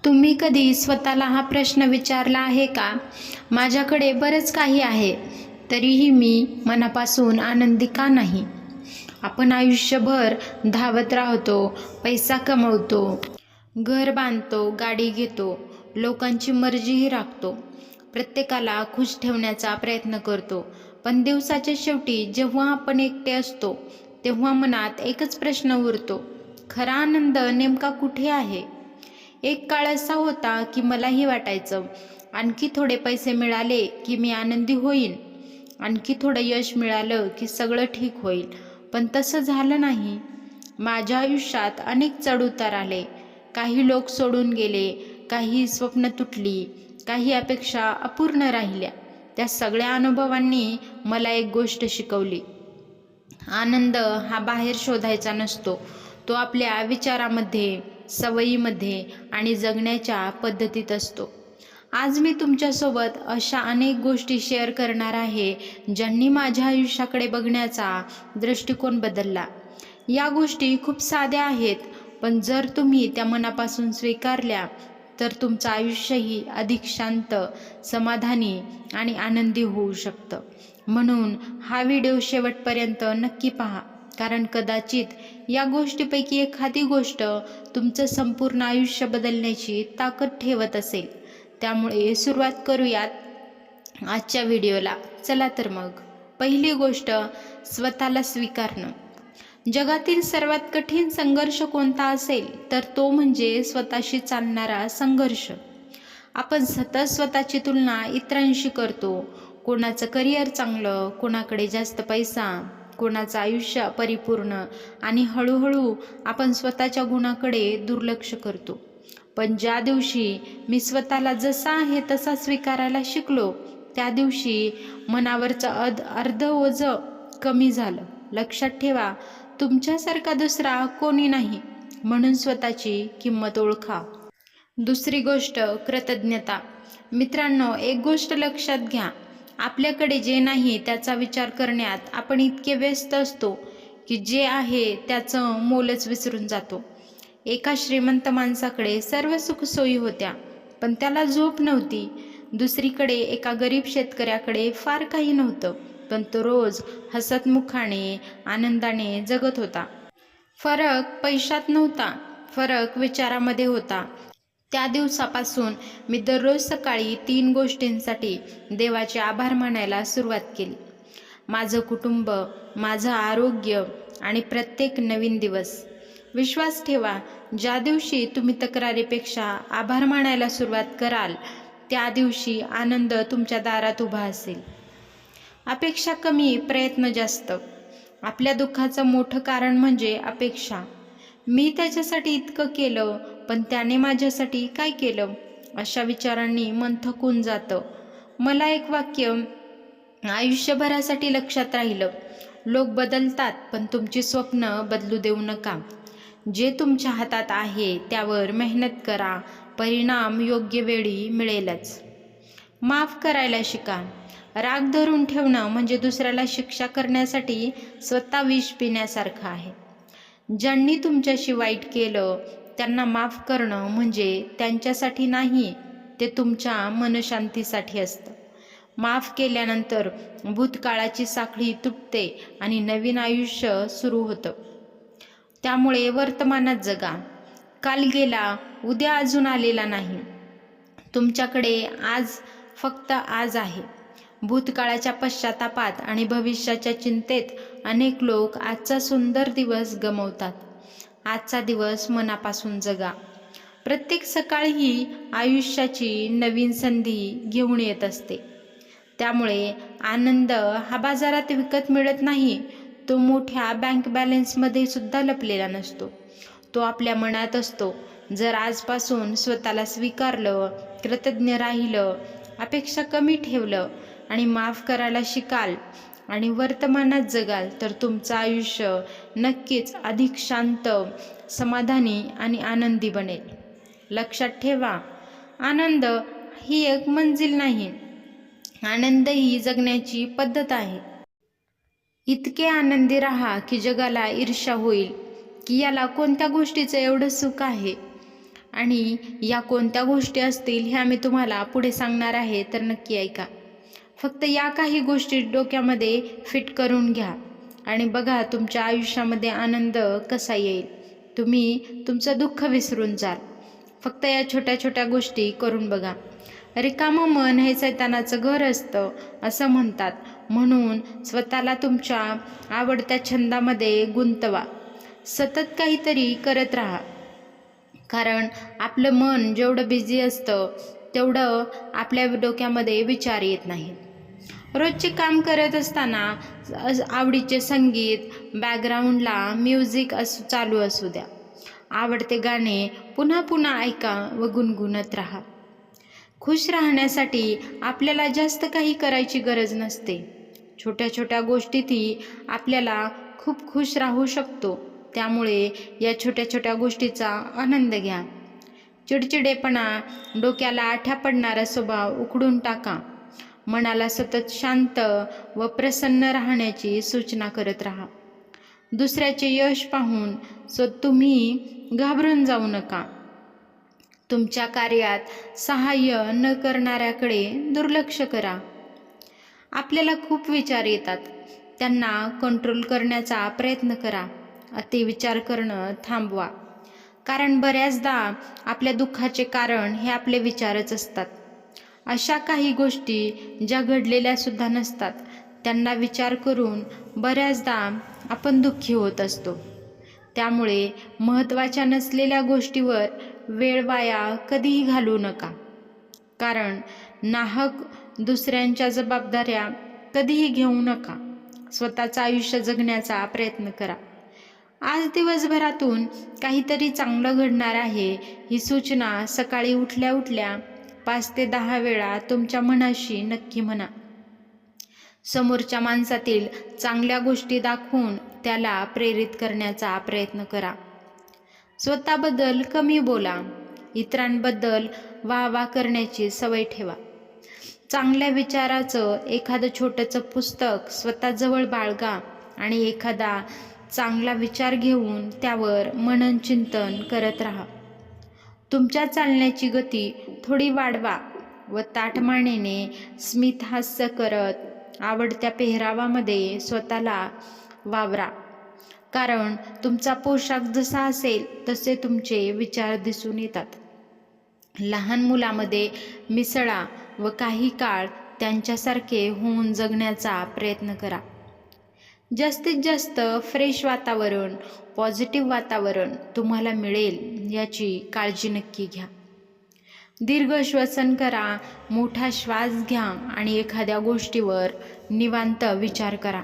तुम्ही कधी स्वतःला हा प्रश्न विचारला आहे का? माझ्याकडे बरंच काही आहे, तरीही मी मनापासून आनंदी का नाही? आपण आयुष्यभर धावत राहतो, पैसा कमवतो, घर बांधतो, गाडी घेतो, लोकांची मर्जीही राखतो, प्रत्येकाला खुश ठेवण्याचा प्रयत्न करतो. पण दिवसाच्या शेवटी जेव्हा आपण एकटे असतो, तेव्हा मनात एकच प्रश्न उरतो, खरा आनंद नेमका कुठे आहे? एक काळ असा होता की मलाही वाटायचं, आणखी थोडे पैसे मिळाले की मी आनंदी होईन, आणखी थोडं यश मिळालं की सगळं ठीक होईल. पण तसं झालं नाही. माझ्या आयुष्यात अनेक चढउतार आले. काही लोक सोडून गेले, काही स्वप्न तुटली, काही अपेक्षा अपूर्ण राहिल्या. त्या सगळ्या अनुभवांनी मला एक गोष्ट शिकवली. आनंद हा बाहेर शोधायचा नसतो, तो आपल्या विचारामध्ये, सवयीमध्ये आणि जगण्याच्या पद्धतीत असतो. आज मी तुमच्यासोबत अशा अनेक गोष्टी शेअर करणार आहे, ज्यांनी माझ्या आयुष्याकडे बघण्याचा दृष्टिकोन बदलला. या गोष्टी खूप साध्या आहेत, पण जर तुम्ही त्या मनापासून स्वीकारल्या, तर तुमचं आयुष्यही अधिक शांत, समाधानी आणि आनंदी होऊ शकतं. म्हणून हा व्हिडिओ शेवटपर्यंत नक्की पहा, कारण कदाचित या गोष्टीपैकी एखादी गोष्ट तुमचं संपूर्ण आयुष्य बदलण्याची ताकद ठेवत असेल. त्यामुळे सुरुवात करूयात आजच्या व्हिडिओला. चला तर मग. पहिली गोष्ट, स्वतःला स्वीकारणं. जगातील सर्वात कठीण संघर्ष कोणता असेल तर तो म्हणजे स्वतःशी चालणारा संघर्ष. आपण सतत स्वतःची तुलना इतरांशी करतो. कोणाचं करिअर चांगलं, कोणाकडे जास्त पैसा, कोणाचं आयुष्य परिपूर्ण, आणि हळूहळू आपण स्वतःच्या गुणाकडे दुर्लक्ष करतो. पण ज्या दिवशी मी स्वतःला जसा आहे तसा स्वीकारायला शिकलो, त्या दिवशी मनावरचं अर्ध ओझं कमी झालं. लक्षात ठेवा, तुमच्यासारखा दुसरा कोणी नाही, म्हणून स्वतःची किंमत ओळखा. दुसरी गोष्ट, कृतज्ञता. मित्रांनो, एक गोष्ट लक्षात घ्या, आपल्याकडे जे नाही त्याचा विचार करण्यात आपण इतके व्यस्त असतो की जे आहे त्याचं मोलच विसरून जातो. एका श्रीमंत माणसाकडे सर्व सुखसोयी होत्या, पण त्याला झोप नव्हती. दुसरीकडे एका गरीब शेतकऱ्याकडे फार काही नव्हतं, पण तो रोज हसतमुखाने, आनंदाने जगत होता. फरक पैशात नव्हता, फरक विचारामध्ये होता. त्या दिवसापासून मी दररोज सकाळी 3 गोष्टींसाठी देवाचे आभार मानायला सुरुवात केली. माझं कुटुंब, माझं आरोग्य आणि प्रत्येक नवीन दिवस. विश्वास ठेवा, ज्या दिवशी तुम्ही तक्रारीपेक्षा आभार मानायला सुरुवात कराल, त्या दिवशी आनंद तुमच्या दारात उभा असेल. अपेक्षा कमी, प्रयत्न जास्त. आपल्या दुःखाचं मोठं कारण म्हणजे अपेक्षा. मी त्याच्यासाठी इतकं केलं, पण त्याने माझ्यासाठी काय केलं? अशा विचारांनी मन थकून जातं. मला एक वाक्य आयुष्यभरासाठी लक्षात राहिलं, लोक बदलतात, पण तुमची स्वप्न बदलू देऊ नका. जे तुमच्या हातात आहे त्यावर मेहनत करा, परिणाम योग्य वेळी मिळेलच. माफ करायला शिका. राग धरून ठेवणं म्हणजे दुसऱ्याला शिक्षा करण्यासाठी स्वतः विष पिण्यासारखं आहे. ज्यांनी तुमच्याशी वाईट केलं त्यांना माफ करणं म्हणजे त्यांच्यासाठी नाही, ते तुमच्या मनशांतीसाठी असतं. माफ केल्यानंतर भूतकाळाची साखळी तुटते आणि नवीन आयुष्य सुरू होतं. त्यामुळे वर्तमानात जगा. काल गेला, उद्या अजून आलेला नाही. तुमच्याकडे आज, फक्त आज आहे. भूतकाळाच्या पश्चातापात आणि भविष्याच्या चिंतेत अनेक लोक आजचा सुंदर दिवस गमावतात. आजचा दिवस मनापासून जगा. प्रत्येक सकाळ ही आयुष्याची नवीन संधी घेऊन येत असते. त्यामुळे आनंद हा बाजारात विकत मिळत नाही, तो मोठ्या बँक बॅलन्समध्ये सुद्धा लपलेला नसतो. तो आपल्या मनात असतो. जर आजपासून स्वतःला स्वीकारलं, कृतज्ञ राहिलं, अपेक्षा कमी ठेवलं आणि माफ करायला शिकाल आणि वर्तमानात जगाल, तर तुमचं आयुष्य नक्कीच अधिक शांत, समाधानी आणि आनंदी बनेल. लक्षात ठेवा, आनंद ही एक मंजिल नाही, आनंद ही जगण्याची पद्धत आहे. इतके आनंदी राहा की जगाला ईर्ष्या होईल की याला कोणत्या गोष्टीचं एवढं सुख आहे. आणि या कोणत्या गोष्टी असतील ह्या मी तुम्हाला पुढे सांगणार आहे, तर नक्की ऐका. फक्त या काही गोष्टी डोक्यामध्ये फिट करून घ्या आणि बघा तुमच्या आयुष्यामध्ये आनंद कसा येईल. तुम्ही तुमचं दुःख विसरून जाल. फक्त या छोट्या छोट्या गोष्टी करून बघा. रिकामं मन हे सैतानाचं घर असतं असं म्हणतात. म्हणून स्वतःला तुमच्या आवडत्या छंदामध्ये गुंतवा. सतत काहीतरी करत राहा. कारण आपलं मन जेवढं बिझी असतं तेवढं आपल्या डोक्यामध्ये विचार येत नाहीत. रोजचे काम करत असताना आवडीचे संगीत, बॅकग्राऊंडला म्युझिक चालू असू द्या. आवडते गाणे पुन्हा पुन्हा ऐका व गुणगुणत राहा. खुश राहण्यासाठी आपल्याला जास्त काही करायची गरज नसते. छोट्या छोट्या गोष्टीतही आपल्याला खूप खुश राहू शकतो. त्यामुळे या छोट्या छोट्या गोष्टीचा आनंद घ्या. चिडचिडेपणा, डोक्याला आठ्या पडणारा स्वभाव उखडून टाका. मनाला सतत शांत व प्रसन्न राहण्याची सूचना करत राहा. दुसऱ्याचे यश पाहून तुम्ही घाबरून जाऊ नका. तुमच्या कार्यात सहाय्य न करणाऱ्याकडे दुर्लक्ष करा. आपल्याला खूप विचार येतात, त्यांना कंट्रोल करण्याचा प्रयत्न करा. अतिविचार करणं थांबवा. कारण बऱ्याचदा आपल्या दुःखाचे कारण हे आपले विचारच असतात. अशा काही गोष्टी ज्या घडलेल्या सुद्धा नसतात त्यांना विचार करून बऱ्याचदा आपण दुःखी होत असतो. त्यामुळे महत्त्वाच्या नसलेल्या गोष्टीवर वेळ वाया कधीही घालवू नका. कारण नाहक दुसऱ्यांच्या जबाबदाऱ्या कधीही घेऊ नका. स्वतःचं आयुष्य जगण्याचा प्रयत्न करा. आज दिवसभरातून काहीतरी चांगलं घडणार आहे ही सूचना सकाळी उठल्या उठल्या 5 ते 10 वेळा तुमच्या मनाशी नक्की म्हणा. समोरच्या माणसातील चांगल्या गोष्टी दाखवून त्याला प्रेरित करण्याचा प्रयत्न करा. स्वतःबद्दल कमी बोला. इतरांबद्दल वाह करण्याची सवय ठेवा. चांगल्या विचाराचं एखादं छोटंसं पुस्तक स्वतःजवळ बाळगा आणि एखादा चांगला विचार घेऊन त्यावर मनन चिंतन करत राहा. तुमच्या चालण्याची गती थोडी वाढवा व ताठमानेने स्मित हास्य करत आवडत्या पेहरावामध्ये स्वतःला वावरा. कारण तुमचा पोशाख जसा असेल तसे तुमचे विचार दिसून येतात. लहान मुलामध्ये मिसळा व काही काळ त्यांच्यासारखे होऊन जगण्याचा प्रयत्न करा. जास्तीत जास्त फ्रेश वातावरण, पॉझिटिव्ह वातावरण तुम्हाला मिळेल याची काळजी नक्की घ्या. दीर्घ श्वसन करा, मोठा श्वास घ्या आणि एखाद्या गोष्टीवर निवांत विचार करा.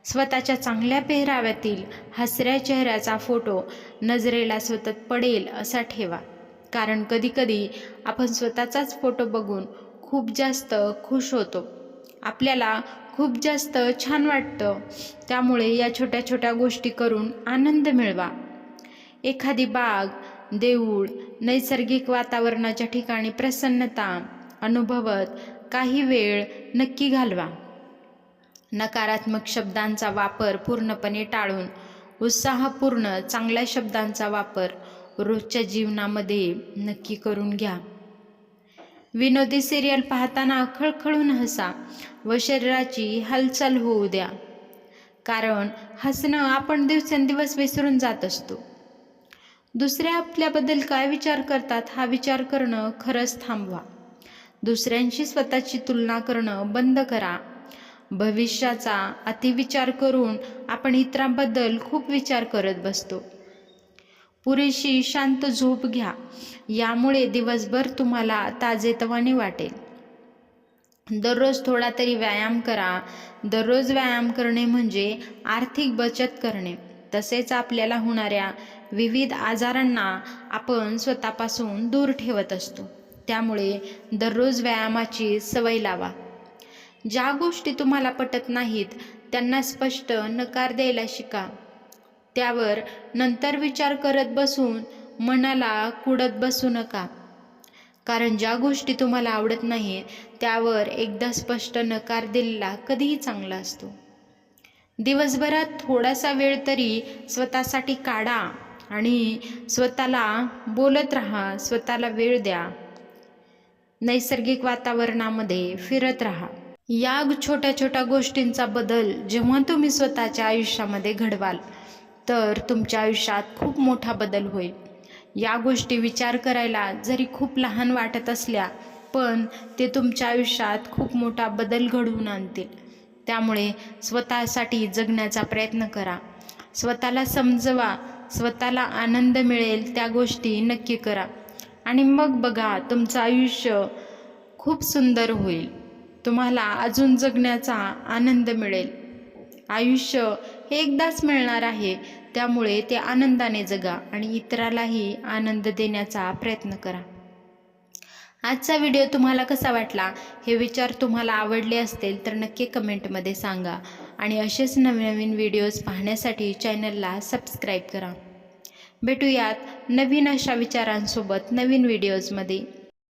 स्वतःच्या चांगल्या पेहराव्यातील हसऱ्या चेहऱ्याचा फोटो नजरेला सतत पडेल असा ठेवा. कारण कधीकधी आपण स्वतःचाच फोटो बघून खूप जास्त खुश होतो. आपल्याला खूप जास्त छान वाटतं. त्यामुळे या छोट्या छोट्या गोष्टी करून आनंद मिळवा. एखादी बाग, देऊळ, नैसर्गिक वातावरणाच्या ठिकाणी प्रसन्नता अनुभवत काही वेळ नक्की घालवा. नकारात्मक शब्दांचा वापर पूर्णपणे टाळून उत्साहपूर्ण चांगल्या शब्दांचा वापर रोजच्या जीवनामध्ये नक्की करून घ्या. विनोदी सिरियल पाहताना खळखळून हसा व शरीराची हालचाल होऊ द्या. कारण हसणं आपण दिवसेंदिवस विसरून जात असतो. दुसरे आपल्याबद्दल काय विचार करतात हा विचार करणं खरंच थांबवा. दुसऱ्यांशी स्वतःची तुलना करणं बंद करा. भविष्याचा अतिविचार करून आपण इतरांबद्दल खूप विचार करत बसतो. पुरेशी शांत झोप घ्या. यामुळे दिवसभर तुम्हाला ताजेतवाने वाटेल. दररोज थोडा तरी व्यायाम करा. दररोज व्यायाम करणे म्हणजे आर्थिक बचत करणे. तसेच आपल्याला होणाऱ्या विविध आजारांना आपण स्वतःपासून दूर ठेवत असतो. त्यामुळे दररोज व्यायामाची सवय लावा. ज्या गोष्टी तुम्हाला पटत नाहीत त्यांना स्पष्ट नकार द्यायला शिका. त्यावर नंतर विचार करत बसून मनाला कुढत बसू नका. कारण ज्या गोष्टी तुम्हाला आवडत नाही त्यावर एकदा स्पष्ट नकार दिलेला कधीही चांगला असतो. दिवसभरात थोडासा वेळ तरी स्वतःसाठी काढा आणि स्वतःला बोलत राहा, स्वतःला वेळ द्या. नैसर्गिक वातावरणामध्ये फिरत राहा. या छोट्या छोट्या गोष्टींचा बदल जेव्हा तुम्ही स्वतःच्या आयुष्यामध्ये घडवाल तर तुमच्या आयुष्यात खूप मोठा बदल होईल. या गोष्टी विचार करायला जरी खूप लहान वाटत असल्या पण ते तुमच्या आयुष्यात खूप मोठा बदल घडवून आणतील. त्यामुळे स्वतःसाठी जगण्याचा प्रयत्न करा. स्वतःला समजवा, स्वतःला आनंद मिळेल त्या गोष्टी नक्की करा. आणि मग बघा तुमचं आयुष्य खूप सुंदर होईल. तुम्हाला अजून जगण्याचा आनंद मिळेल. आयुष्य हे एकदाच मिळणार आहे, त्यामुळे ते आनंदाने जगा आणि इतरालाही आनंद देण्याचा प्रयत्न करा. आजचा व्हिडिओ तुम्हाला कसा वाटला हे विचार तुम्हाला आवडले असतील तर नक्की कमेंटमध्ये सांगा. आणि असेच नवनवीन व्हिडिओज पाहण्यासाठी चॅनलला सबस्क्राईब करा. भेटूयात नवीन अशा विचारांसोबत नवीन व्हिडिओजमध्ये.